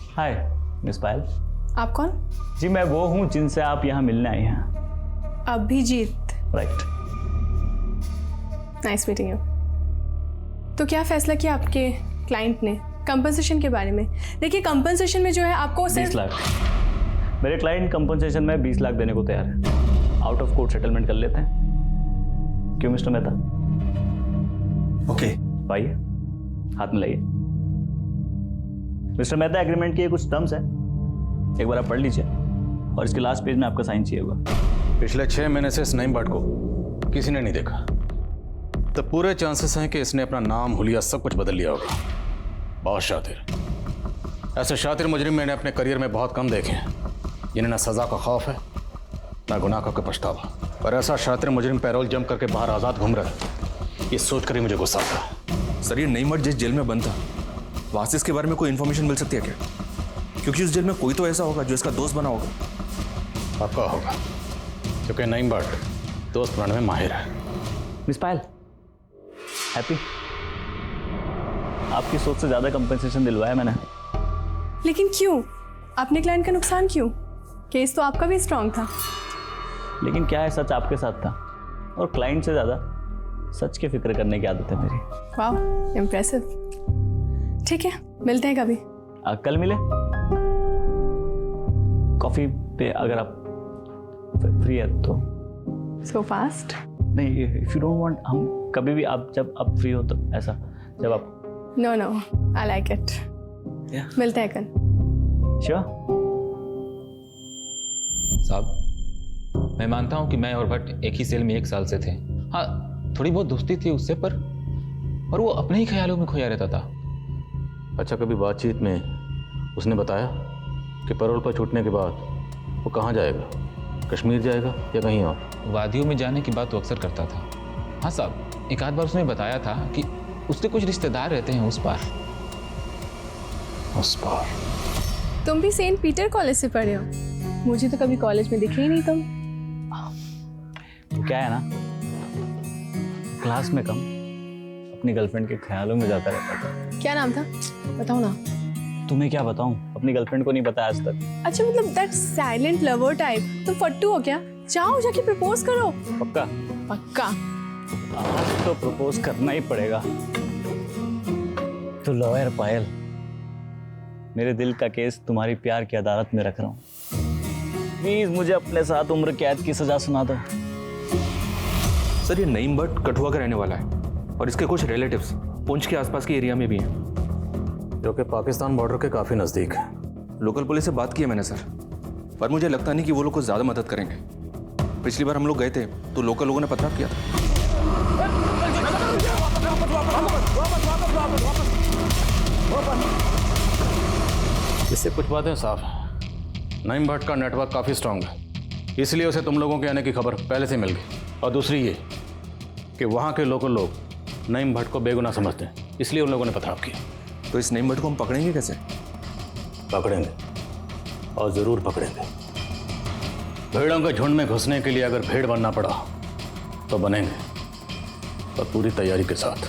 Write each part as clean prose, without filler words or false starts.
Hi miss पायल। आप कौन? जी मैं वो हूँ जिनसे आप यहाँ मिलने आई हैं। Abhijeet. Right. Nice meeting you. तो क्या फैसला किया आपके क्लाइंट ने कंपनसेशन के बारे में? देखिए कंपनसेशन में जो है आपको 20 लाख। मेरे क्लाइंट कंपनसेशन में 20 लाख देने को तैयार है। आउट ऑफ कोर्ट सेटलमेंट कर लेते हैं। क्यों मिस्टर मेहता? ओके भाई हाथ में लाइए। मिस्टर मेहता, एग्रीमेंट के कुछ टर्म्स है, एक बार आप पढ़ लीजिए और इसके लास्ट पेज में आपका साइन चाहिए होगा। पिछले 6 महीने से इस नईम भट्ट को किसी ने नहीं देखा, तो पूरे चांसेस हैं कि इसने अपना नाम हुलिया सब कुछ बदल लिया होगा। बहुत शातिर। ऐसे शातिर मुजरिम मैंने अपने करियर में बहुत कम देखे हैं जिन्हें ना सजा का खौफ है ना गुनाह का कोई पछतावा। पर ऐसा शातिर मुजरिम पैरोल जंप करके बाहर आज़ाद घूम रहा है, ये सोच कर ही मुझे गुस्सा आता। सर ये नईम भट्ट जिस जेल में बंद था वहाँ से इसके बारे में कोई इन्फॉर्मेशन मिल सकती है क्या? क्योंकि उस जेल में कोई तो ऐसा होगा जो इसका दोस्त बना होगा। पक्का होगा, क्योंकि नईम भट्ट दोस्त बनाने में माहिर है। मिस पायल, हैप्पी? आपकी सोच से ज्यादा कंपनसेशन दिलवाया मैंने। लेकिन क्यों? अपने क्लाइंट का नुकसान क्यों? केस तो आपका भी स्ट्रांग था। लेकिन क्या है, सच आपके साथ था और क्लाइंट से ज्यादा सच की फिक्र करने की आदत है मेरी। वाह, इम्प्रेसिव। ठीक है, मिलते हैं कभी। कल मिले कॉफी पे, अगर आप फ्री है तो। So fast? नहीं, इफ यू डोंट वांट, हम कभी भी, आप जब आप फ्री हो तो ऐसा, जब आप। No no, I like it. मिलते हैं कल। श्योर। साहब मैं मानता हूँ कि मैं और भट्ट एक ही सेल में 1 साल से थे। हाँ, थोड़ी बहुत दोस्ती थी उससे, पर वो अपने ही ख्यालों में खोया रहता था। अच्छा, कभी बातचीत में उसने बताया कि पैरोल पर छूटने के बाद वो कहाँ जाएगा? कश्मीर जाएगा या कहीं और? वादियों में जाने की बात वो अक्सर करता था। हाँ साहब, एक आध बार उसने बताया था कि उसके कुछ रिश्तेदार रहते हैं उस पार। उस पार? तुम भी सेंट पीटर कॉलेज से पढ़े हो? मुझे तो कभी कॉलेज में दिखे ही नहीं तुम। तो क्या है ना, क्लास में कम, अपनी गर्लफ्रेंड के ख्यालों में जाता रहता था। क्या नाम था? बताओ ना। तुम्हें क्या बताऊं, अपनी गर्लफ्रेंड को नहीं बताया आज तक। अच्छा, मतलब दैट साइलेंट लवर टाइप। तुम फट्टू हो क्या? जाओ जाके प्रपोज करो। पक्का? पक्का। आज तो प्रपोज करना ही पड़ेगा। तो लॉयर पायल, मेरे दिल का केस तुम्हारी प्यार की अदालत में रख रहा हूँ। प्लीज मुझे अपने साथ उम्र कैद की सजा सुना दो। सर ये नईम भट्ट कठुआ का रहने वाला है और इसके कुछ रिलेटिव्स पुंछ के आसपास के एरिया में भी हैं, जो कि पाकिस्तान बॉर्डर के काफ़ी नज़दीक है। लोकल पुलिस से बात की है मैंने सर, पर मुझे लगता नहीं कि वो लोग कुछ ज़्यादा मदद करेंगे। पिछली बार हम लोग गए थे तो लोकल लोगों ने पथराव किया था। इससे कुछ बातें साफ हैं। नईम भट्ट का नेटवर्क काफ़ी स्ट्रांग है, इसलिए उसे तुम लोगों के आने की खबर पहले से मिल गई। और दूसरी ये कि वहाँ के लोकल लोग नईम भट्ट को बेगुनाह समझते हैं, इसलिए उन लोगों ने पथराव किया। तो इस नईम भट्ट को हम पकड़ेंगे कैसे? पकड़ेंगे, और ज़रूर पकड़ेंगे। भेड़ों के झुंड में घुसने के लिए अगर भेड़ बनना पड़ा तो बनेंगे, और पूरी तैयारी के साथ।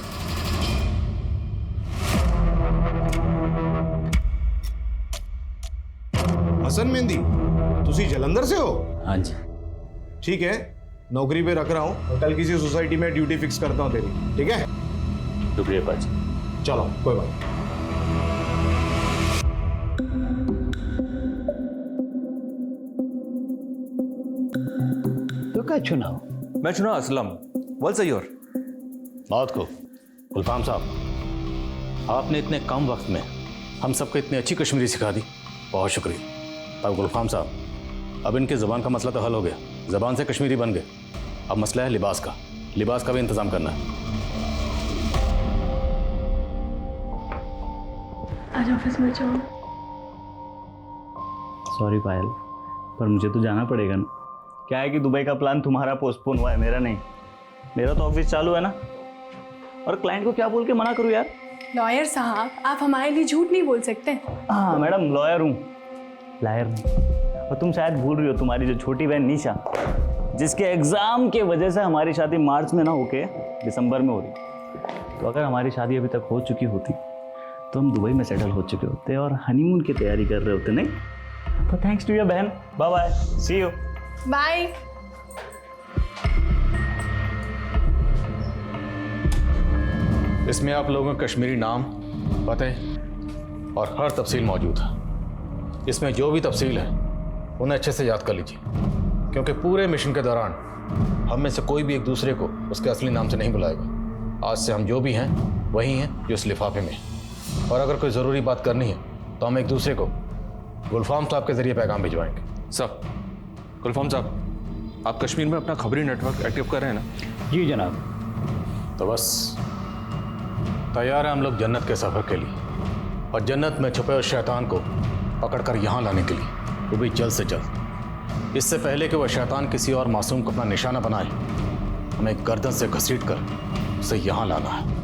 हसन मेहंदी, तुसी जलंधर से हो? हाँ जी। ठीक है, नौकरी पे रख रहा हूँ, कल किसी सोसाइटी में ड्यूटी फिक्स करता हूँ तेरी, ठीक है? शुक्रिया पाजी। चलो, कोई बात नहीं। तो क्या चुनाव? मैं चुना असलम। वेल सयोर। बात को गुलफाम साहब, आपने इतने कम वक्त में हम सबको इतनी अच्छी कश्मीरी सिखा दी, बहुत शुक्रिया। अब गुलफाम साहब, अब इनकी ज़बान का मसला तो हल हो गया, ज़बान से कश्मीरी बन गए। अब मसला है लिबास का, लिबास का भी इंतज़ाम करना है। आज ऑफिस में जाओ। सॉरी पायल, पर मुझे तो जाना पड़ेगा ना। क्या है कि दुबई का प्लान तुम्हारा पोस्टपोन हुआ है, मेरा नहीं। मेरा तो ऑफिस चालू है ना, और क्लाइंट को क्या बोल के मना करूँ यार? लॉयर साहब, आप हमारे लिए झूठ नहीं बोल सकते। हाँ मैडम, लॉयर हूँ, लायर नहीं। और तुम शायद भूल रही हो, तुम्हारी जो छोटी बहन निशा, जिसके एग्ज़ाम के वजह से हमारी शादी मार्च में ना होके दिसंबर में हो रही। तो अगर हमारी शादी अभी तक हो चुकी होती तो हम दुबई में सेटल हो चुके होते और हनीमून की तैयारी कर रहे होते, नहीं? तो थैंक्स टू योर बहन, bye bye, see you. Bye. इसमें आप लोगों का कश्मीरी नाम, पते और हर तफसील मौजूद है। इसमें जो भी तफसील है उन्हें अच्छे से याद कर लीजिए, क्योंकि पूरे मिशन के दौरान हम में से कोई भी एक दूसरे को उसके असली नाम से नहीं बुलाएगा। आज से हम जो भी हैं वही हैं जो इस लिफाफे में हैं। और अगर कोई ज़रूरी बात करनी है तो हम एक दूसरे को गुलफाम साहब के ज़रिए पैगाम भिजवाएंगे। साहब, गुलफाम साहब, आप कश्मीर में अपना खबरी नेटवर्क एक्टिव कर रहे हैं ना? जी जनाब। तो बस तैयार है हम लोग जन्नत के सफ़र के लिए, और जन्नत में छुपे हुए शैतान को पकड़कर यहाँ लाने के लिए, वो भी जल्द से जल्द। इससे पहले कि वह शैतान किसी और मासूम को अपना निशाना बनाए, हमें गर्दन से घसीट कर उसे यहाँ लाना है।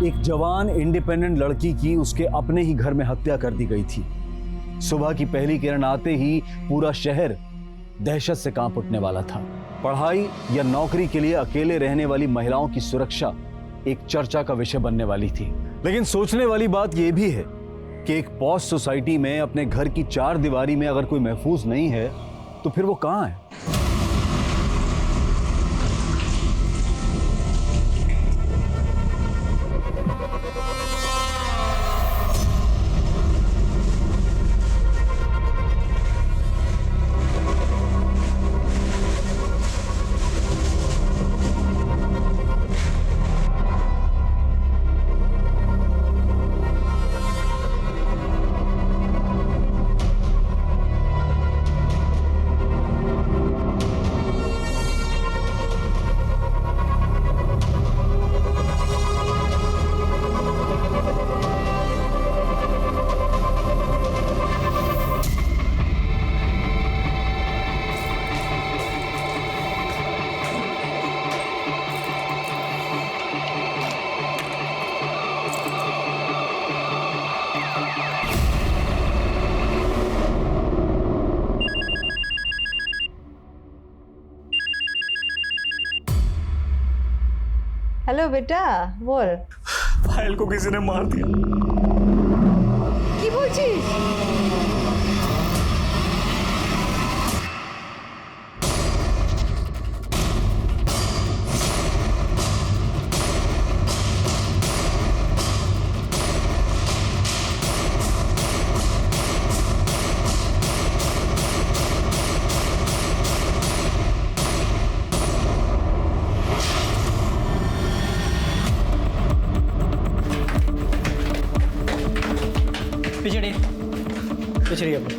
एक जवान इंडिपेंडेंट लड़की की उसके अपने ही घर में हत्या कर दी गई थी। सुबह की पहली किरण आते ही पूरा शहर दहशत से कांप उठने वाला था। पढ़ाई या नौकरी के लिए अकेले रहने वाली महिलाओं की सुरक्षा एक चर्चा का विषय बनने वाली थी। लेकिन सोचने वाली बात यह भी है कि एक पॉश सोसाइटी में अपने घर की चार दीवारी में अगर कोई महफूज नहीं है तो फिर वो कहां है? हेलो बेटा, बोल। फाइल को किसी ने मार दिया। কি বলছিস? पिछड़ी अपनी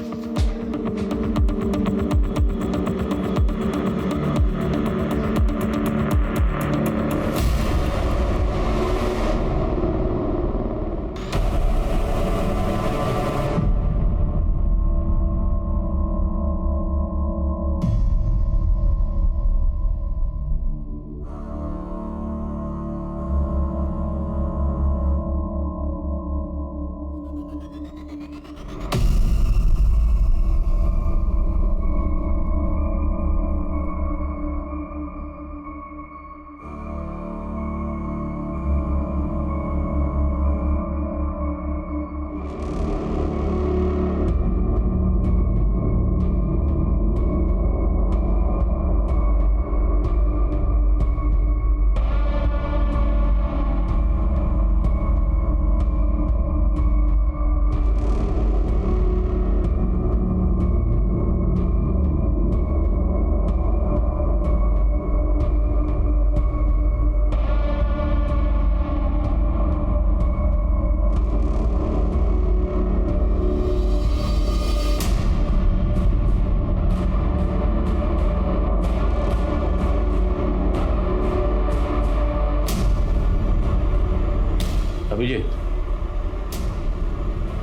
अभिजीत,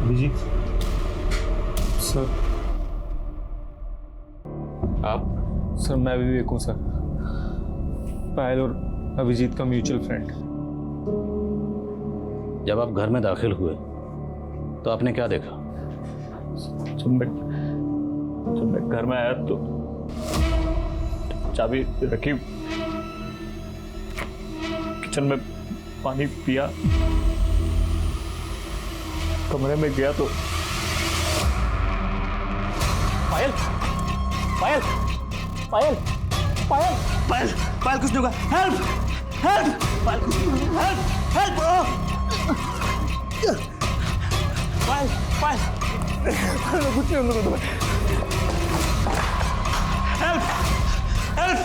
अभिजीत सर आप? सर मैं विवेक हूँ सर, पायल और अभिजीत का म्यूचुअल फ्रेंड। जब आप घर में दाखिल हुए तो आपने क्या देखा? जब मैं घर में आया तो चाबी रखी, किचन में पानी पिया, कमरे में गया तो पायल पायल पायल पायल पायल पायल कुछ नहीं होगा, हेल्प हेल्प पायल कुछ नहीं होगा, हेल्प हेल्प पायल पायल कुछ नहीं होगा, हेल्प हेल्प।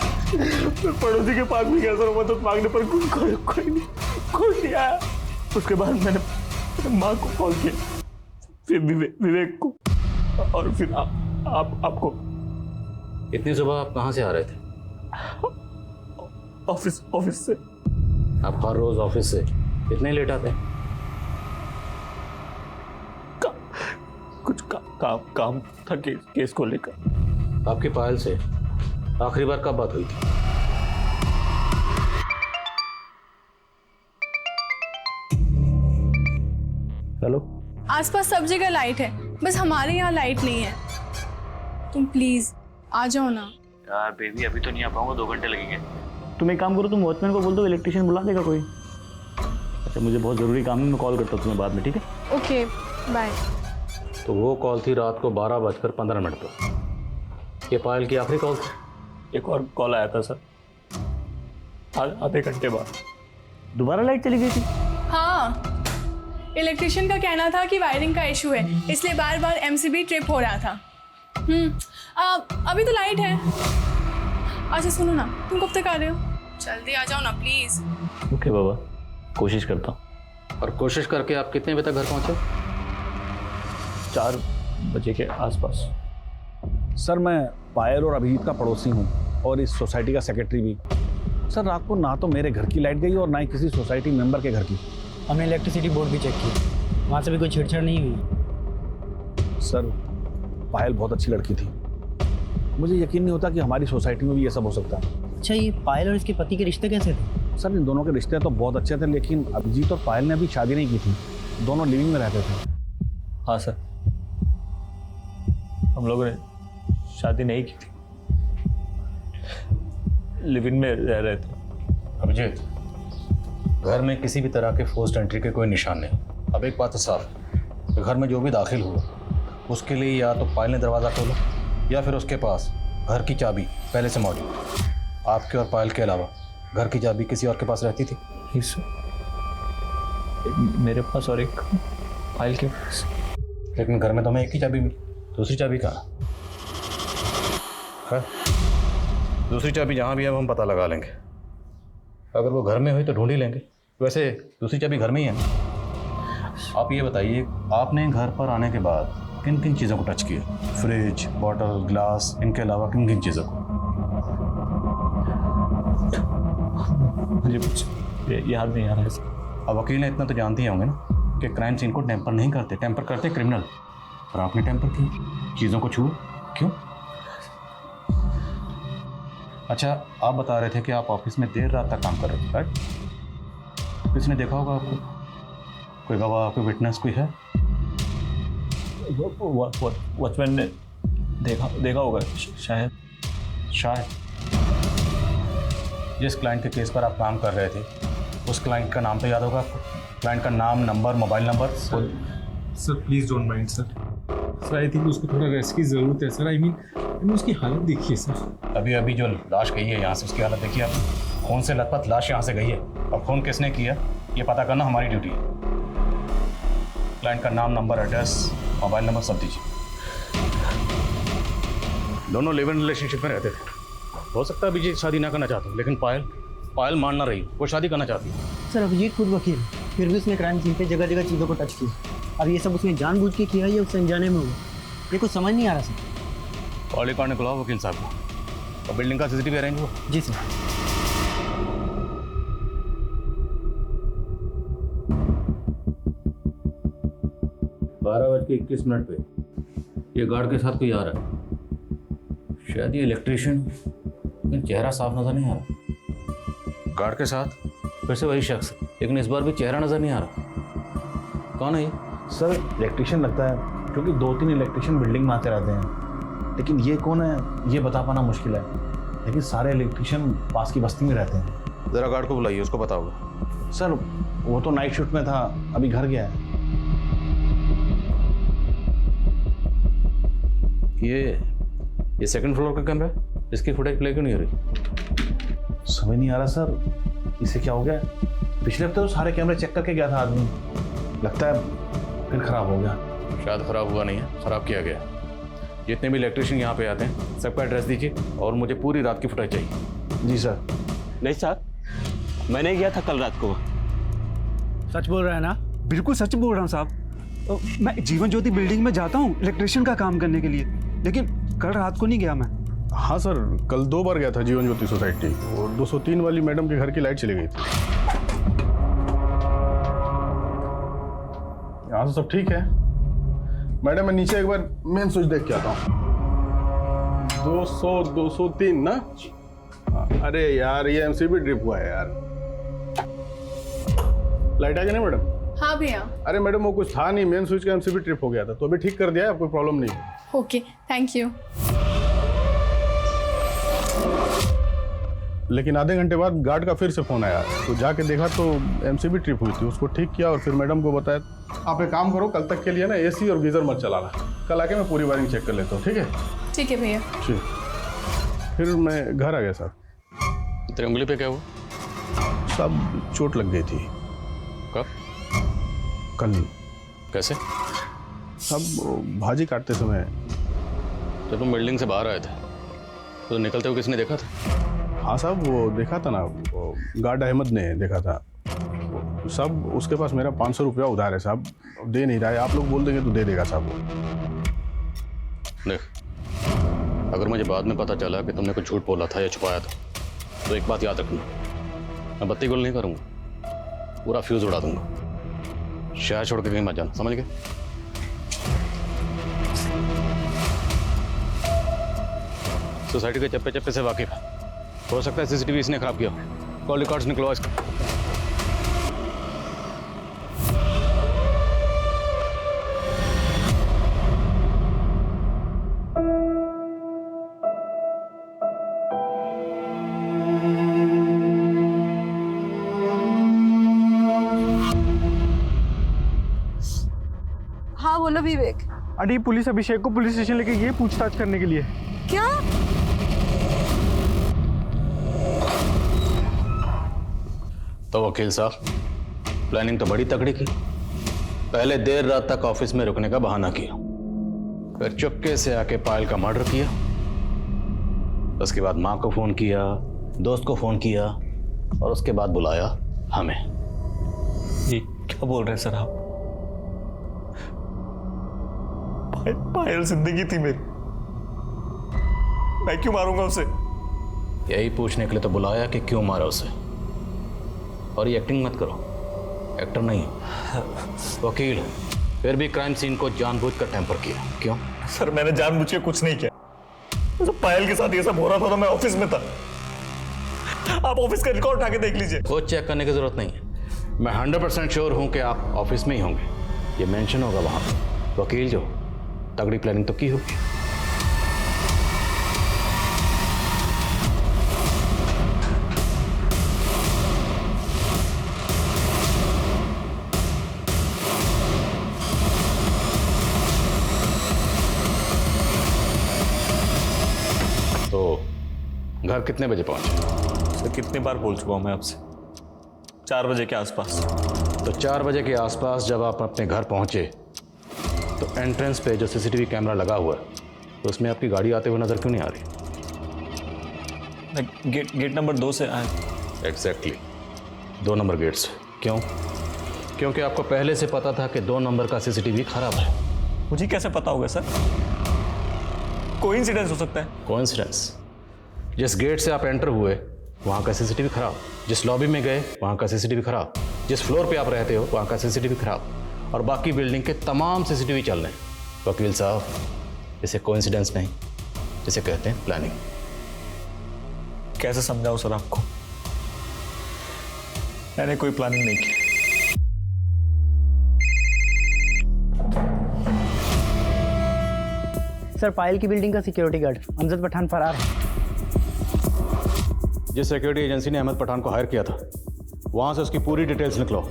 पड़ोसी के पास भी गया सर, मदद मांगने पर कोई नहीं आया। उसके बाद मैंने माँ को कॉल किया, फिर विवेक को, और फिर आपको। इतनी सुबह आप कहाँ से आ रहे थे? ऑफिस से। आप हर रोज ऑफिस से इतने लेट आते हैं? कुछ काम था केस को लेकर। आपकी पायल से आखिरी बार कब बात हुई थी? हेलो, आसपास सब जगह लाइट है, बस हमारे यहाँ लाइट नहीं है। तुम प्लीज आ जाओ ना। यार बेबी अभी तो नहीं आ पाऊंगा, 2 घंटे लगेंगे। तुम एक काम करो, तुम वॉचमैन को बोल दो, इलेक्ट्रिशियन बुला देगा कोई। अच्छा मुझे बहुत ज़रूरी काम है, मैं कॉल करता हूँ तुम्हें बाद में, ठीक है? Okay bye. तो वो कॉल थी रात को 12:15 पर। ये पायल की आखिरी कॉल थी? एक और कॉल आया था सर, आधे घंटे बाद दोबारा लाइट चली गई थी। हाँ, इलेक्ट्रिशियन का कहना था कि वायरिंग का इशू है, इसलिए बार बार एमसीबी ट्रिप हो रहा था। अभी तो लाइट है। अच्छा सुनो ना, तुम कब तक आ रहे हो? जल्दी आ जाओ ना प्लीज। ओके बाबा, कोशिश करता हूँ। और कोशिश करके आप कितने बजे तक घर पहुंचे? 4 बजे के आसपास। सर मैं पायल और अभिजीत का पड़ोसी हूँ और इस सोसाइटी का सेक्रेटरी भी। सर रात को ना तो मेरे घर की लाइट गई और ना ही किसी सोसाइटी मेंबर के घर की। हमने इलेक्ट्रिसिटी बोर्ड भी चेक किया, वहाँ से भी कोई छेड़छाड़ नहीं हुई। सर पायल बहुत अच्छी लड़की थी, मुझे यकीन नहीं होता कि हमारी सोसाइटी में भी ये सब हो सकता है। अच्छा ये पायल और इसके पति के रिश्ते कैसे थे? सर इन दोनों के रिश्ते तो बहुत अच्छे थे, लेकिन अभिजीत और पायल ने अभी शादी नहीं की थी, दोनों लिविंग में रहते थे। हाँ सर, हम लोगों ने शादी नहीं की थी, लिव इन में रह रहे थे। अभिजीत, घर में किसी भी तरह के फोर्स्ड एंट्री के कोई निशान नहीं। अब एक बात तो साफ है कि घर में जो भी दाखिल हुआ उसके लिए या तो पायल ने दरवाज़ा खोला या फिर उसके पास घर की चाबी पहले से मौजूद। आपके और पायल के अलावा घर की चाबी किसी और के पास रहती थी? नहीं सर, मेरे पास और एक पायल के पास। लेकिन घर में तो हमें एक ही चाबी मिली, दूसरी चाबी कहाँ? है दूसरी चाबी जहाँ भी है हम पता लगा लेंगे। अगर वो घर में हुई तो ढूंढ ही लेंगे। वैसे दूसरी चाबी घर में ही है ना? आप ये बताइए, आपने घर पर आने के बाद किन किन चीज़ों को टच किया? फ्रिज, बॉटल, ग्लास, इनके अलावा किन किन चीज़ों को? मुझे कुछ याद नहीं आ रहा है सर। अब वकील ने इतना तो जानते ही होंगे ना कि क्राइम सीन को टेम्पर नहीं करते, टेम्पर करते क्रिमिनल। और आपने टेम्पर किया, चीज़ों को छुआ, क्यों? अच्छा आप बता रहे थे कि आप ऑफिस में देर रात तक काम कर रहे थे, राइट? किसी ने देखा होगा आपको? कोई गवाह, कोई विटनेस कोई है? वॉचमैन ने देखा होगा शायद। जिस क्लाइंट के केस पर आप काम कर रहे थे उस क्लाइंट का नाम तो याद होगा आपको? क्लाइंट का नाम, number, mobile number? Sir please don't mind sir, I think उसको थोड़ा रेस्ट की ज़रूरत है सर। आई मीन उसकी हालत देखिए सर। अभी जो लाश गई है यहाँ से, उसकी हालत देखिए आप। खून से लथपथ लाश यहाँ से गई है, और खून किसने किया ये पता करना हमारी ड्यूटी है। क्लाइंट का नाम, नंबर, एड्रेस, मोबाइल नंबर सब दीजिए। दोनों लिव इन रिलेशनशिप में रहते थे। हो सकता है अभिजीत शादी ना करना चाहता हूँ, लेकिन पायल मान ना रही, वो शादी करना चाहती है। सर अभिजीत खुद वकील, फिर भी उसने क्राइम सीन पे जगह जगह चीज़ों को टच किया। अब ये सब उसने जानबूझ के किया या उससे अनजाने में हुआ, ये कुछ समझ नहीं आ रहा सर। कॉल रिकॉर्ड निकलाओ वकील साहब को, और बिल्डिंग का सीसीटीवी अरेंज हुआ? जी सर। 12:21 पे ये गार्ड के साथ कोई आ रहा है। शायद ये इलेक्ट्रिशियन, लेकिन चेहरा साफ नजर नहीं आ रहा। गार्ड के साथ फिर से वही शख्स, लेकिन इस बार भी चेहरा नजर नहीं आ रहा। कौन है ये? सर इलेक्ट्रिशियन लगता है, क्योंकि 2-3 इलेक्ट्रिशियन बिल्डिंग में आते रहते हैं, लेकिन ये कौन है ये बता पाना मुश्किल है। लेकिन सारे इलेक्ट्रिशियन पास की बस्ती में रहते हैं। जरा गार्ड को बुलाइए, उसको पता होगा। सर वो तो नाइट शिफ्ट में था, अभी घर गया है। ये सेकंड फ्लोर का कमरा है, इसकी फुटेज प्ले क्यों नहीं हो रही? समझ नहीं आ रहा सर, इसे क्या हो गया। पिछले हफ्ते तो सारे कैमरे चेक करके गया था आदमी, लगता है फिर खराब हो गया। शायद खराब हुआ नहीं है, खराब किया गया। जितने भी इलेक्ट्रिशियन यहाँ पे आते हैं सबका एड्रेस दीजिए और मुझे पूरी रात की फुटेज चाहिए। जी सर। नहीं सर, मैंने गया था कल रात को। सच बोल रहा है ना? बिल्कुल सच बोल रहा हूँ साहब। मैं जीवन ज्योति बिल्डिंग में जाता हूँ इलेक्ट्रिशियन का काम करने के लिए, लेकिन कल रात को नहीं गया मैं। हाँ सर, कल 2 बार गया था जीवन ज्योति सोसाइटी, और 203 वाली मैडम के घर की लाइट चली गई थी। यहाँ तो सब ठीक है मैडम, मैं नीचे एक बार मेन स्विच देख के आता हूँ। 203 ना? अरे यार ये एमसीबी ड्रिप हुआ है यार। लाइट आ गई ना मैडम? हाँ भैया। अरे मैडम वो कुछ था नहीं, मेन स्विच का एमसीबी ट्रिप हो गया था, तो अभी ठीक कर दिया है, कोई प्रॉब्लम नहीं है। Okay, thank you. लेकिन आधे घंटे बाद गार्ड का फिर से फोन आया, तो जाके देखा तो एमसीबी ट्रिप हुई थी, उसको ठीक किया और फिर मैडम को बताया आप एक काम करो, कल तक के लिए ना एसी और गीजर मत चलाना, कल आके मैं पूरी वायरिंग चेक कर लेता हूँ। ठीक है? ठीक है भैया। ठीक। फिर मैं घर आ गया साहब। तेरी उंगली पे क्या हुआ? सब चोट लग गई थी। कब? कल। कैसे? सब भाजी काटते समय। जब तुम बिल्डिंग से बाहर आए थे तो निकलते हुए किसने देखा था? हाँ साहब, वो देखा था ना, वो गार्ड अहमद ने देखा था। सब उसके पास मेरा 500 रुपया उधार है साहब, दे नहीं रहा है। आप लोग बोल देंगे तो दे देगा साहब। देख, अगर मुझे बाद में पता चला कि तुमने कुछ झूठ बोला था या छुपाया था, तो एक बात याद रखना, मैं बत्ती गुल नहीं करूँगा, पूरा फ्यूज उड़ा दूंगा। शहर छोड़ के कहीं मत जाना, समझ गए? सोसाइटी के चप्पे चप्पे से वाकिफ है, हो सकता है सीसीटीवी इसने खराब किया। कॉल रिकॉर्ड्स निकलवा इसका। हाँ बोलो विवेक। अरे पुलिस अभिषेक को पुलिस स्टेशन लेके गई पूछताछ करने के लिए। क्या? तो वकील साहब, प्लानिंग तो बड़ी तगड़ी की। पहले देर रात तक ऑफिस में रुकने का बहाना किया, फिर चुपके से आके पायल का मर्डर किया, उसके बाद माँ को फोन किया, दोस्त को फोन किया, और उसके बाद बुलाया हमें। ये क्या बोल रहे हैं सर आप? पायल जिंदगी थी मेरी, मैं क्यों मारूंगा उसे? यही पूछने के लिए तो बुलाया कि क्यों मारा उसे। और ये एक्टिंग मत करो, एक्टर नहीं हो, वकील है, फिर भी क्राइम सीन को जानबूझकर टेम्पर किया। क्यों? सर मैंने जानबूझ के कुछ नहीं किया। तो पायल के साथ ये सब हो रहा था तो मैं ऑफिस में था। आप ऑफिस का रिकॉर्ड उठा के देख लीजिए। कुछ चेक करने की जरूरत नहीं है, मैं 100% श्योर हूं कि आप ऑफिस में ही होंगे, ये मेंशन होगा वहां पे। वकील जो तगड़ी प्लानिंग तो की होगी। तो घर कितने बजे पहुंचे? सर कितनी बार बोल चुका हूं मैं आपसे, 4 बजे के आसपास। तो 4 बजे के आसपास जब आप अपने घर पहुंचे तो एंट्रेंस पे जो सीसीटीवी कैमरा लगा हुआ है, तो उसमें आपकी गाड़ी आते हुए नजर क्यों नहीं आ रही? गेट नंबर 2 से आए। एग्जैक्टली, 2 नंबर गेट से। क्यों? क्योंकि आपको पहले से पता था कि 2 नंबर का सीसीटीवी खराब है। मुझे कैसे पता होगा सर? कोइंसिडेंस हो सकता है। कोइंसिडेंस? जिस गेट से आप एंटर हुए वहाँ का सीसीटीवी खराब, जिस लॉबी में गए वहाँ का सीसीटीवी खराब, जिस फ्लोर पे आप रहते हो वहाँ का सीसीटीवी खराब, और बाकी बिल्डिंग के तमाम सीसीटीवी चल रहे हैं। वकील साहब, इसे कोइंसिडेंस नहीं, इसे कहते हैं प्लानिंग। कैसे समझाऊं सर आपको? मैंने कोई प्लानिंग नहीं की। सर, पायल की बिल्डिंग का सिक्योरिटी गार्ड अमजद पठान फरार है। जिस सिक्योरिटी एजेंसी ने अहमद पठान को हायर किया था, वहां से उसकी पूरी डिटेल्स निकलो।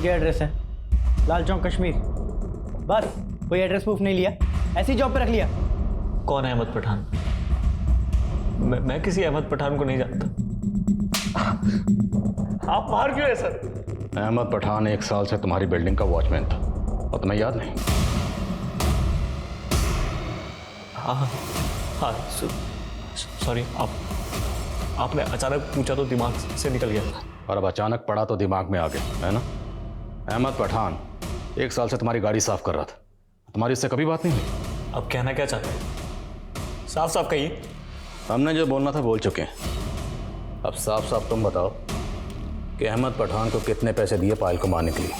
क्या एड्रेस है? लाल चौक कश्मीर। बस कोई एड्रेस प्रूफ नहीं लिया, ऐसी जॉब पे रख लिया। कौन है अहमद पठान? मैं किसी अहमद पठान को नहीं जानता। आप बाहर क्यों है सर? अहमद पठान 1 साल से तुम्हारी बिल्डिंग का वॉचमैन था और तुम्हें याद नहीं? हाँ सॉरी, आपने अचानक पूछा तो दिमाग से निकल गया। और अब अचानक पड़ा तो दिमाग में आ गया, है ना? अहमद पठान 1 साल से तुम्हारी गाड़ी साफ कर रहा था, तुम्हारी इससे कभी बात नहीं हुई? अब कहना क्या चाहते हैं? साफ साफ कहिए। हमने जो बोलना था बोल चुके हैं। अब साफ साफ तुम बताओ कि अहमद पठान को कितने पैसे दिए पायल को मारने के लिए?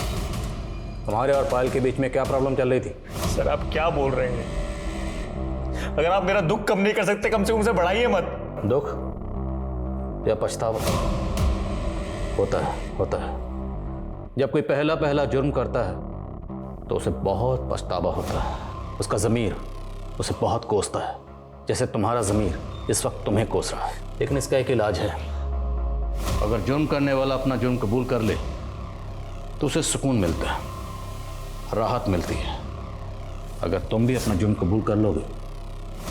तुम्हारे और पायल के बीच में क्या प्रॉब्लम चल रही थी? सर आप क्या बोल रहे हैं? अगर आप मेरा दुख कम नहीं कर सकते, कम से कम उसे बढ़ाइए मत। दुख या पछतावा? होता है। जब कोई पहला जुर्म करता है तो उसे बहुत पछतावा होता है। उसका ज़मीर उसे बहुत कोसता है, जैसे तुम्हारा ज़मीर इस वक्त तुम्हें कोस रहा है। लेकिन इसका एक इलाज है। अगर जुर्म करने वाला अपना जुर्म कबूल कर ले तो उसे सुकून मिलता है, राहत मिलती है। अगर तुम भी अपना जुर्म कबूल कर लोगे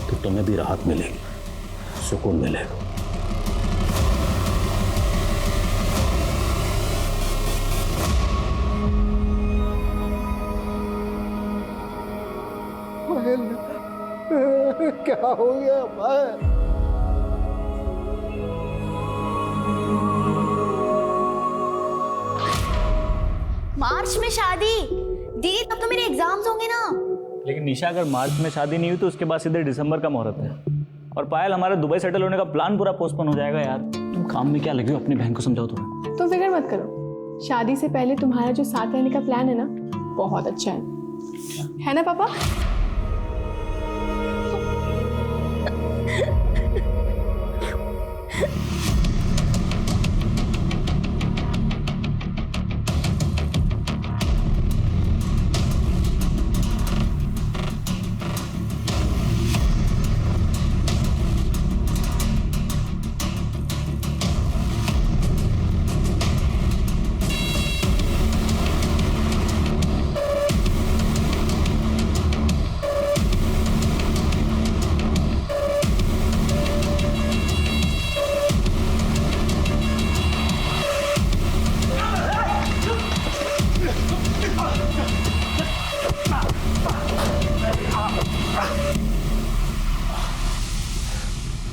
तो तुम्हें भी राहत मिलेगी, सुकून मिलेगा। क्या हो गया भाई? मार्च में शादी? दीदी तब तो मेरे एग्जाम्स होंगे ना। लेकिन निशा, अगर मार्च में शादी नहीं हुई तो उसके बाद सीधे दिसंबर का मुहूर्त है। और पायल, हमारा दुबई सेटल होने का प्लान पूरा पोस्टपोन हो जाएगा यार। तुम काम में क्या लगे हो? अपनी बहन को समझाओ थोड़ा। तुम फिक्र मत करो, शादी से पहले तुम्हारा जो साथ रहने का प्लान है ना, बहुत अच्छा है ना पापा?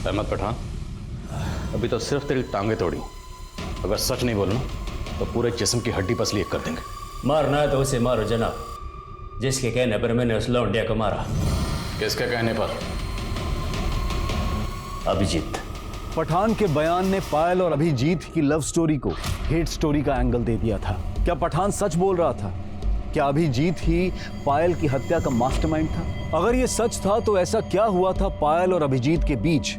अहमद पठान, अभी तो सिर्फ तेरी टांगे तोड़ी। अगर सच नहीं बोलना तो पूरे जिस्म की हड्डी पसली एक कर देंगे। मारना है तो उसे मारो जनाब, जिसके कहने पर मैंने उस लौंडिया को मारा। किसके कहने पर? अभिजीत। पठान के बयान ने पायल और अभिजीत की लव स्टोरी को हेट स्टोरी का एंगल दे दिया था। क्या पठान सच बोल रहा था? क्या अभिजीत ही पायल की हत्या का मास्टरमाइंड था? अगर ये सच था तो ऐसा क्या हुआ था पायल और अभिजीत के बीच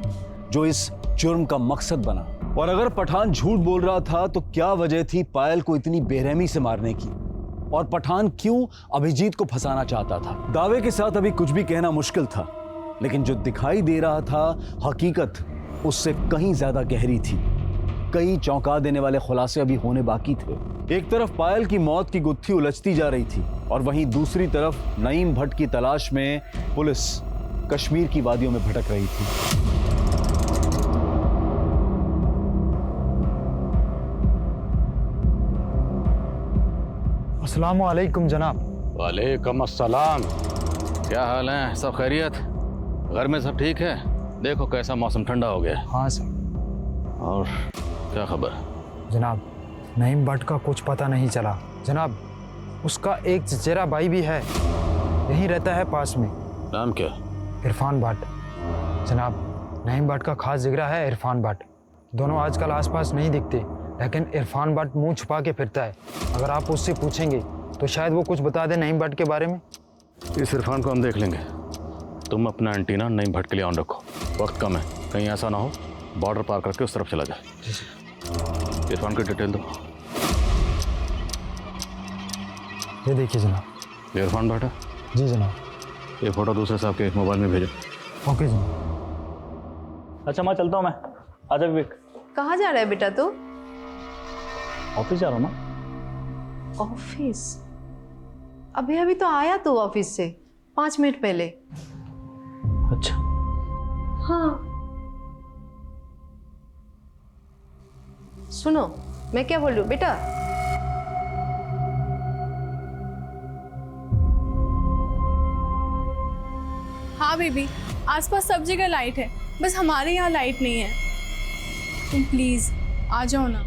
जो इस जुर्म का मकसद बना? और अगर पठान झूठ बोल रहा था तो क्या वजह थी पायल को इतनी बेरहमी से मारने की? और पठान क्यों अभिजीत को फंसाना चाहता था? दावे के साथ अभी कुछ भी कहना मुश्किल था, लेकिन जो दिखाई दे रहा था हकीकत उससे कहीं ज्यादा गहरी थी। कई चौंका देने वाले खुलासे अभी होने बाकी थे। एक तरफ पायल की मौत की गुत्थी उलझती जा रही थी और वहीं दूसरी तरफ नईम भट्ट की तलाश में पुलिस कश्मीर की वादियों में भटक रही थी। अस्सलामु अलैकुम जनाब। वालेकुम अस्सलाम। क्या हाल है? सब खैरियत? घर में सब ठीक है? देखो कैसा मौसम ठंडा हो गया। हाँ सर। और क्या खबर? जनाब, नईम भट्ट का कुछ पता नहीं चला। जनाब, उसका एक चचेरा भाई भी है, यहीं रहता है पास में। नाम क्या? इरफान भट्ट। जनाब, नईम भट्ट का खास जिगरा है इरफान भट्ट। दोनों आजकल आसपास नहीं दिखते, लेकिन इरफान भट्ट मुंह छुपा के फिरता है। अगर आप उससे पूछेंगे तो शायद वो कुछ बता दे नईम भट्ट के बारे में। इस इरफान को हम देख लेंगे। तुम अपना एंटीना नईम भट्ट के लिए ऑन रखो, वक्त कम है, कहीं ऐसा ना हो बॉर्डर पार करके उस तरफ चला जाए। इरफान की डिटेल दो। ये देखिए जनाब। ये इरफान भट्ट है? जी जनाब। ये फोटो दूसरे साहब के मोबाइल में भेजो। ओके जनाब। अच्छा मैं चलता हूँ मैं। आजा विवेक। कहाँ जा रहा है बेटा तू? ऑफिस जा रहा हूँ ना। ऑफिस? अभी अभी तो आया तू ऑफिस से 5 मिनट पहले। अच्छा। हाँ सुनो, मैं क्या बोल रही हूँ बेटा? हाँ बेबी, आसपास सब जगह लाइट है, बस हमारे यहाँ लाइट नहीं है। तुम प्लीज आ जाओ ना।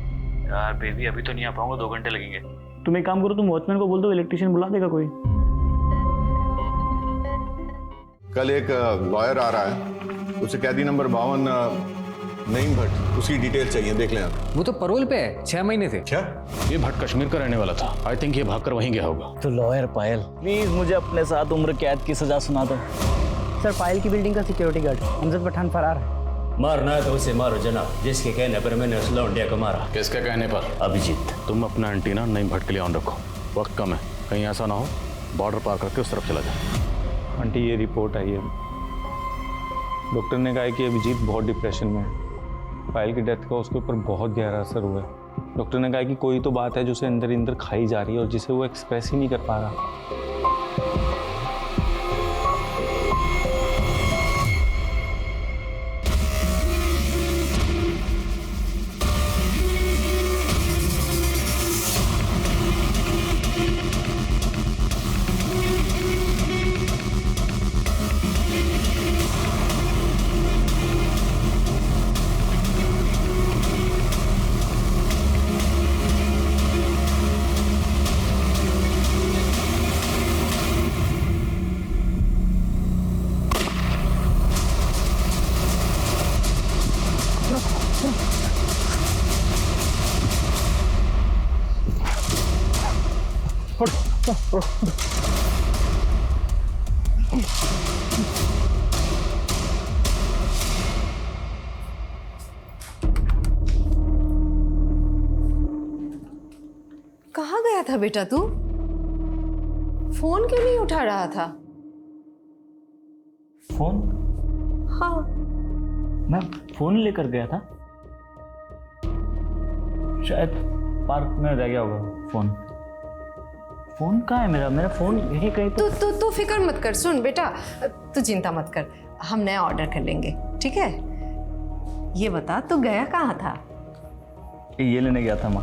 यार बेबी अभी तो नहीं आ पाऊंगा, 2 घंटे लगेंगे। तुम एक काम करो, तुम वॉचमैन को बोल दो इलेक्ट्रिशियन बुला देगा कोई। कल एक लॉयर आ रहा है, उसे कैदी नंबर 52 नईम भट्ट, उसकी डिटेल चाहिए, देख लें आप। वो तो परोल पे है, 6 महीने थे। क्या? ये भट्ट कश्मीर का रहने वाला था। आई थिंक ये भागकर वहीं गया होगा। तो लॉयर पायल, प्लीज मुझे अपने साथ उम्र कैद की सजा सुना दो। सर, पायल की बिल्डिंग का सिक्योरिटी गार्ड हमजद पठान फरार है। मारना है तो उसे मारो जनाब, जिसके कहने पर मैंने उस लौंडिया को मारा। किसके कहने पर? अभिजीत। तुम अपना एंटीना नईम भट्ट के लिए ऑन रखो, वक्त कम है, कहीं ऐसा ना हो बॉर्डर पार करके उस तरफ चला जाए। आंटी ये रिपोर्ट आई है, डॉक्टर ने कहा है कि अभिजीत बहुत डिप्रेशन में है। पायल की डेथ का उसके ऊपर बहुत गहरा असर हुआ है। डॉक्टर ने कहा कि कोई तो बात है जो उसे अंदर अंदर खाई जा रही है और जिसे वो एक्सप्रेस ही नहीं कर पा रहा। कहाँ गया था बेटा तू? फोन क्यों नहीं उठा रहा था? फोन? हाँ। मैं फोन लेकर गया था, शायद पार्क में रह गया होगा फोन। फोन कहाँ है मेरा? मेरा फोन यही कहीं तू फिक्र मत कर। सुन बेटा, तू चिंता मत कर, हम नया ऑर्डर कर लेंगे, ठीक है? ये बता तू गया कहाँ था? ये लेने गया था माँ।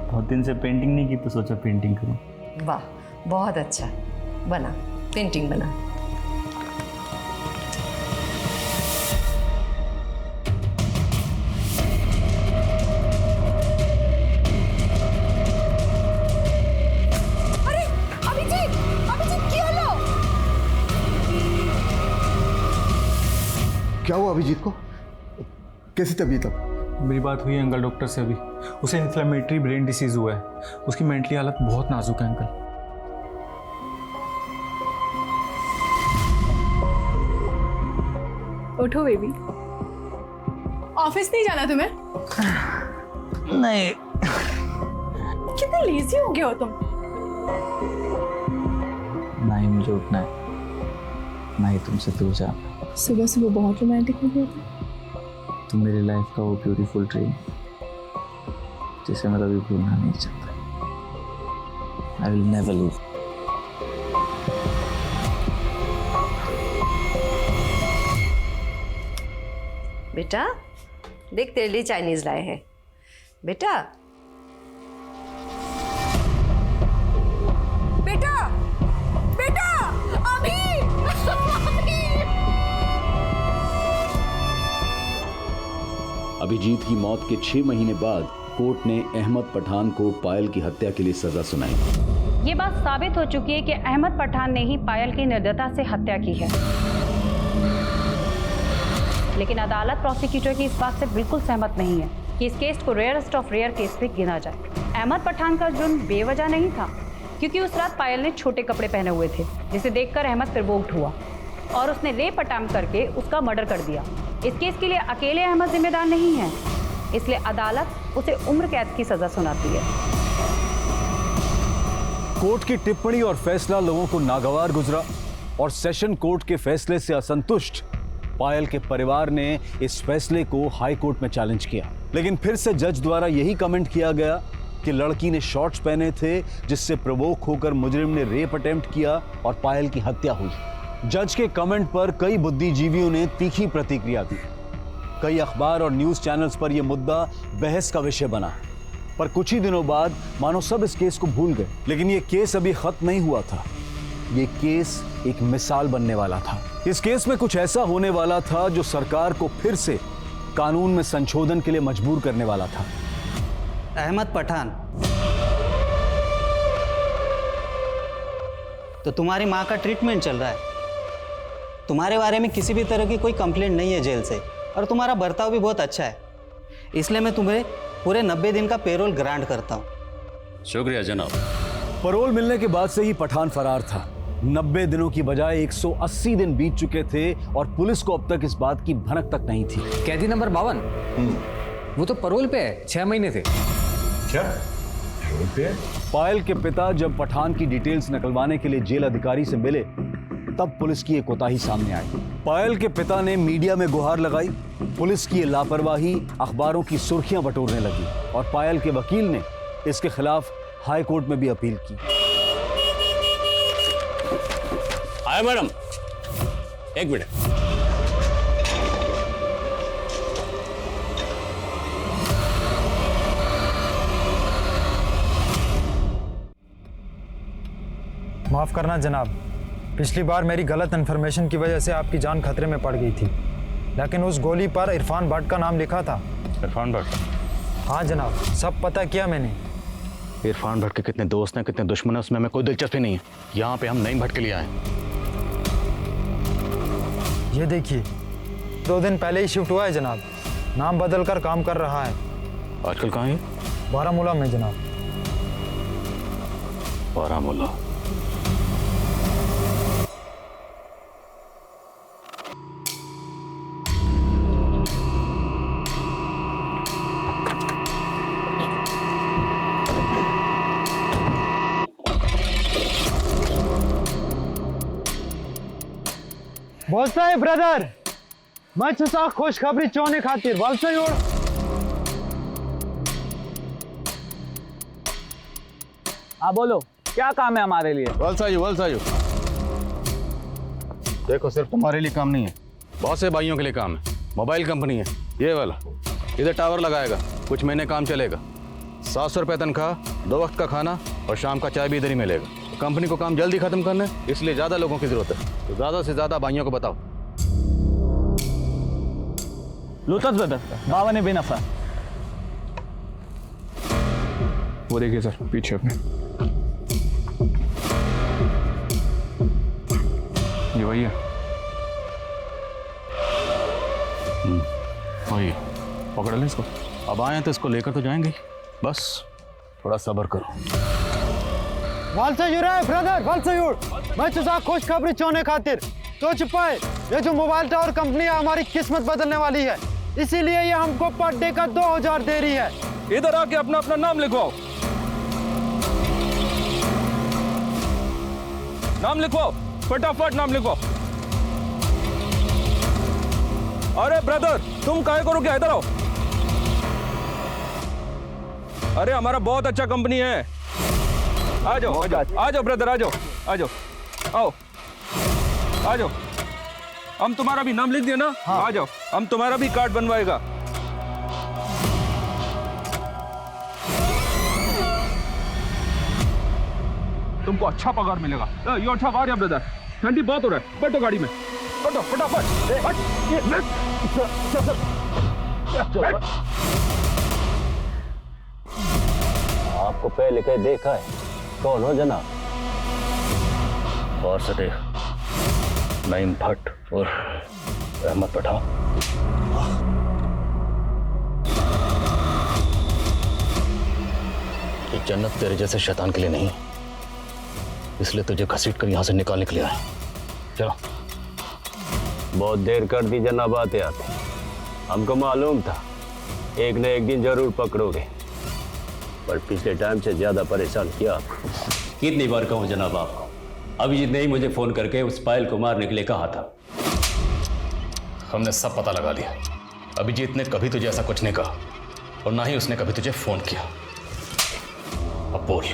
बहुत दिन से पेंटिंग नहीं की तो सोचा पेंटिंग करूं। वाह, बहुत अच्छा, बना, पेंटिंग बना। अरे अभिजीत, अभिजीत क्या लो? क्या हुआ अभिजीत को? कैसी तबीयत अब? मेरी बात हुई है अंकल डॉक्टर से अभी। उसे इन्फ्लेमेटरी ब्रेन डिसीज हुआ है, उसकी मेंटली हालत बहुत नाजुक है अंकल। उठो बेबी। ऑफिस नहीं जाना तुम्हें? नहीं। कितने लेजी हो गए हो तुम? ना ही मुझे उठना है, ना ही तुमसे दूर जाना। सुबह सुबह बहुत रोमांटिक हो गया था। तुम मेरी लाइफ का वो ब्यूटीफुल ड्रीम जिसे मैं कभी भूलना नहीं चाहता। I will never leave. बेटा देख, तेरे लिए चाइनीज लाए हैं बेटा। बेटा बेटा अभी अभिजीत की मौत के 6 महीने बाद कोर्ट ने अहमद पठान को पायल की हत्या के लिए सजा सुनाई। ये बात साबित हो चुकी है कि अहमद पठान ने ही पायल की निर्दयता से हत्या की है, लेकिन अदालत प्रोसिक्यूटर की इस बात से बिल्कुल सहमत नहीं है कि इस केस को रेयरेस्ट ऑफ रेयर केस में गिना जाए। अहमद पठान का जुर्म बेवजह नहीं था, क्योंकि उस रात पायल ने छोटे कपड़े पहने हुए थे, जिसे देखकर अहमद प्रोवोक्ड हुआ और उसने रेप अटेम्प्ट करके उसका मर्डर कर दिया। इस केस के लिए अकेले अहमद जिम्मेदार नहीं है, इसलिए अदालत उसे उम्र कैद की सजा सुनाती है। कोर्ट की टिप्पणी और फैसला लोगों को नागवार गुजरा और सेशन कोर्ट के फैसले से असंतुष्ट पायल के परिवार ने इस फैसले को हाई कोर्ट में चैलेंज किया, लेकिन फिर से जज द्वारा यही कमेंट किया गया कि लड़की ने शॉर्ट्स पहने थे, जिससे प्रवोक होकर मुजरिम ने रेप अटेम्प्ट किया और पायल की हत्या हुई। जज के कमेंट पर कई बुद्धिजीवियों ने तीखी प्रतिक्रिया दी। कई अखबार और न्यूज चैनल्स पर यह मुद्दा बहस का विषय बना, पर कुछ ही दिनों बाद मानो सब इस केस को भूल गए। लेकिन यह केस अभी खत्म नहीं हुआ था, यह केस एक मिसाल बनने वाला था। इस केस में कुछ ऐसा होने वाला था जो सरकार को फिर से कानून में संशोधन के लिए मजबूर करने वाला था। अहमद पठान, तो तुम्हारी माँ का ट्रीटमेंट चल रहा है, तुम्हारे बारे में किसी भी तरह की कोई कंप्लेंट नहीं है जेल से, और तुम्हारा बर्ताव भी बहुत अच्छा है, इसलिए मैं तुम्हें पूरे 90 दिन का पेरोल ग्रांट करता हूँ। शुक्रिया जनाब। पैरोल मिलने के बाद से ही पठान फरार था। 90 दिनों की बजाय 180 दिन बीत चुके थे और पुलिस को अब तक इस बात की भनक तक नहीं थी। कैदी नंबर 52, वो तो पैरोल पे है, 6 महीने थे। क्या पैरोल पे? पायल के पिता जब पठान की डिटेल्स निकलवाने के लिए जेल अधिकारी से मिले, तब पुलिस की एक कोताही सामने आई। पायल के पिता ने मीडिया में गुहार लगाई। पुलिस की ये लापरवाही अखबारों की सुर्खियां बटोरने लगी और पायल के वकील ने इसके खिलाफ हाई कोर्ट में भी अपील की। आया मैडम, एक मिनट। माफ करना जनाब, पिछली बार मेरी गलत इन्फॉर्मेशन की वजह से आपकी जान खतरे में पड़ गई थी, लेकिन उस गोली पर इरफान भट्ट का नाम लिखा था। इरफान भट्ट? हाँ जनाब, सब पता किया मैंने। इरफान भट्ट के कितने दोस्त हैं, कितने दुश्मन हैं, उसमें हमें कोई दिलचस्पी नहीं है। यहाँ पे हम नईम भट्ट के लिए आए। ये देखिए, 2 दिन पहले ही शिफ्ट हुआ है जनाब, नाम बदल कर काम कर रहा है। आजकल कहाँ है? बारामूला में जनाब। बारामूला? बोलता है ब्रदर, मैं तुसा खुशखबरी चोने खातिर वालसा योड़। हाँ बोलो, क्या काम है हमारे लिए? वलसायु देखो, सिर्फ तुम्हारे लिए काम नहीं है, बहुत से भाइयों के लिए काम है। मोबाइल कंपनी है ये वाला, इधर टावर लगाएगा, कुछ महीने काम चलेगा। 700 रुपये तनख्वाह, 2 वक्त का खाना और शाम का चाय भी इधर ही मिलेगा। कंपनी को काम जल्दी खत्म करना है, इसलिए ज़्यादा लोगों की ज़रूरत है, तो ज़्यादा से ज़्यादा भाइयों को बताओ। लुतफ ब्रदर, बाबा ने बेनफा। वो देखिए सर, पीछे अपने। ये वही है। वही पकड़ लें इसको। अब आए तो इसको लेकर तो जाएंगे, बस थोड़ा सब्र करो। वालसायूर है ब्रदर, वालसायूर। मैं तुझे खुशखबरी चोने खातिर तो छुपाए, ये जो मोबाइल टावर कंपनी है हमारी किस्मत बदलने वाली है, इसीलिए ये हमको पर डे का 2000 दे रही है। इधर आके अपना अपना नाम लिखवाओ, नाम लिखवाओ, फटाफट नाम लिखवाओ। अरे ब्रदर, तुम काहे करो, क्या इधर आओ। अरे हमारा बहुत अच्छा कंपनी है, आ जाओ आ जाओ ब्रदर, आ जाओ आओ आ जाओ। हम तुम्हारा भी नाम लिख दिया ना। हाँ। आ जाओ, हम तुम्हारा भी कार्ड बनवाएगा। तुमको अच्छा पगार मिलेगा। ये अच्छा कार है ब्रदर, ठंडी बहुत हो रहा है, बैठो गाड़ी में, बैठो फटाफट। को पहले कहीं देखा है? कौन हो जनाब? और से देख, नईम भट्ट और अहमद पठान। ये जन्नत तेरे जैसे शैतान के लिए नहीं, इसलिए तुझे घसीट कर यहां से निकालने के लिए आए। चलो। बहुत देर कर दी जनाब आते आते। हमको मालूम था एक न एक दिन जरूर पकड़ोगे, पर पिछले टाइम से ज्यादा परेशान किया आपको। कितनी बार कहूं जनाब आपको, अभिजीत ने ही मुझे फोन करके उस पायल को मारने के लिए कहा था। हमने सब पता लगा लिया। अभिजीत ने कभी तुझे ऐसा कुछ नहीं कहा और ना ही उसने कभी तुझे फोन किया। अब बोल।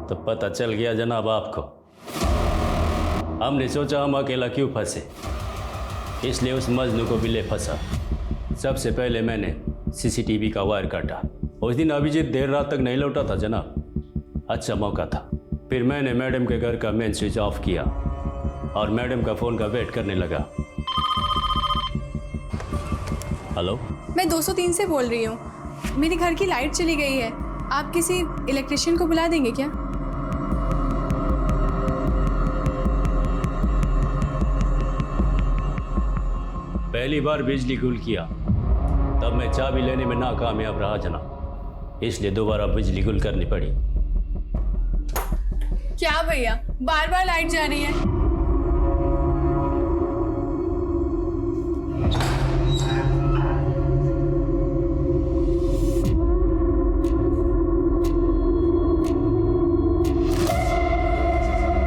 तो पता चल गया जनाब आपको। हमने सोचा हम अकेला क्यों फंसे, इसलिए उस मजनू को भी ले फंसा। सबसे पहले मैंने सीसीटीवी का वायर काटा। उस दिन अभिजीत देर रात तक नहीं लौटा था जनाब, अच्छा मौका था। फिर मैंने मैडम के घर का मेन स्विच ऑफ किया और मैडम का फ़ोन का वेट करने लगा। हेलो, मैं 203 से बोल रही हूँ। मेरे घर की लाइट चली गई है, आप किसी इलेक्ट्रिशियन को बुला देंगे क्या? पहली बार बिजली गुल किया तब मैं चाबी लेने में नाकामयाब रहा जनाब, इसलिए दोबारा बिजली गुल करनी पड़ी। क्या भैया, बार बार लाइट जा रही है।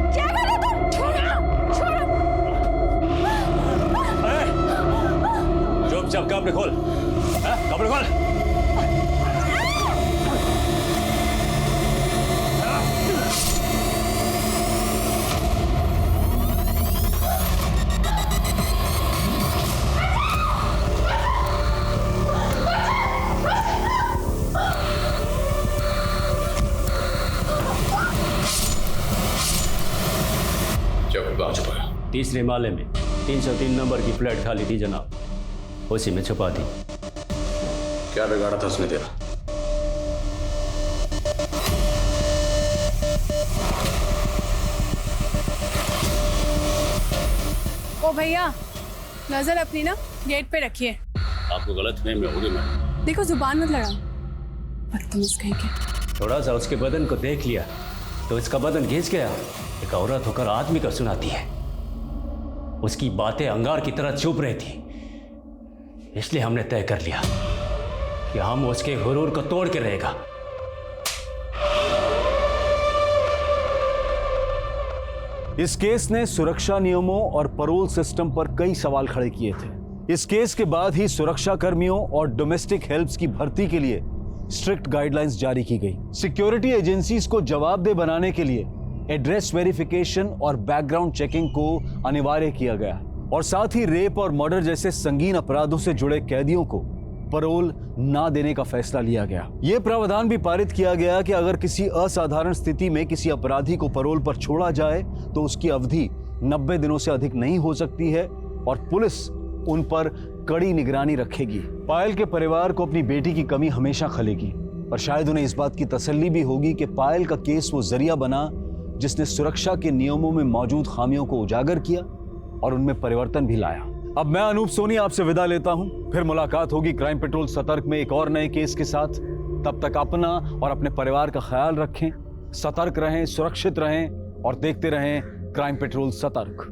क्या कर रहे तुम? छोड़ो, छोड़ो। चुपचाप कपड़े खोल, कपड़े खोल। तीसरे माले में 303 नंबर की फ्लैट खाली थी जनाब, उसी में छुपा दी। क्या बिगाड़ा था उसने तेरा? ओ भैया, नजर अपनी ना गेट पे रखिए। आपको गलत फहमी होगी मैडम। देखो, जुबान मत लड़ाओ, बदतमीज कहीं के। थोड़ा सा उसके बदन को देख लिया तो इसका बदन घिस गया। एक औरत होकर आदमी को सुनाती है। उसकी बातें अंगार की तरह चुप रही थी, इसलिए हमने तय कर लिया कि हम उसके गुरूर को तोड़ के रहेगा। इस केस ने सुरक्षा नियमों और पैरोल सिस्टम पर कई सवाल खड़े किए थे। इस केस के बाद ही सुरक्षा कर्मियों और डोमेस्टिक हेल्प्स की भर्ती के लिए स्ट्रिक्ट गाइडलाइंस जारी की गई। सिक्योरिटी एजेंसीज को जवाबदेह बनाने के लिए एड्रेस वेरिफिकेशन और बैकग्राउंड चेकिंग को अनिवार्य किया गया और साथ ही रेप और मर्डर जैसे संगीन अपराधों से जुड़े कैदियों को पैरोल ना देने का फैसला लिया गया। यह प्रावधान भी पारित किया गया कि अगर किसी असाधारण स्थिति में किसी अपराधी को पैरोल पर छोड़ा जाए तो उसकी अवधि 90 दिनों से अधिक नहीं हो सकती है और पुलिस उन पर कड़ी निगरानी रखेगी। पायल के परिवार को अपनी बेटी की कमी हमेशा खलेगी और शायद उन्हें इस बात की तसल्ली भी होगी कि पायल का केस वो जरिया बना जिसने सुरक्षा के नियमों में मौजूद खामियों को उजागर किया और उनमें परिवर्तन भी लाया। अब मैं अनूप सोनी आपसे विदा लेता हूं, फिर मुलाकात होगी क्राइम पेट्रोल सतर्क में एक और नए केस के साथ। तब तक अपना और अपने परिवार का ख्याल रखें, सतर्क रहें, सुरक्षित रहें और देखते रहें क्राइम पेट्रोल सतर्क।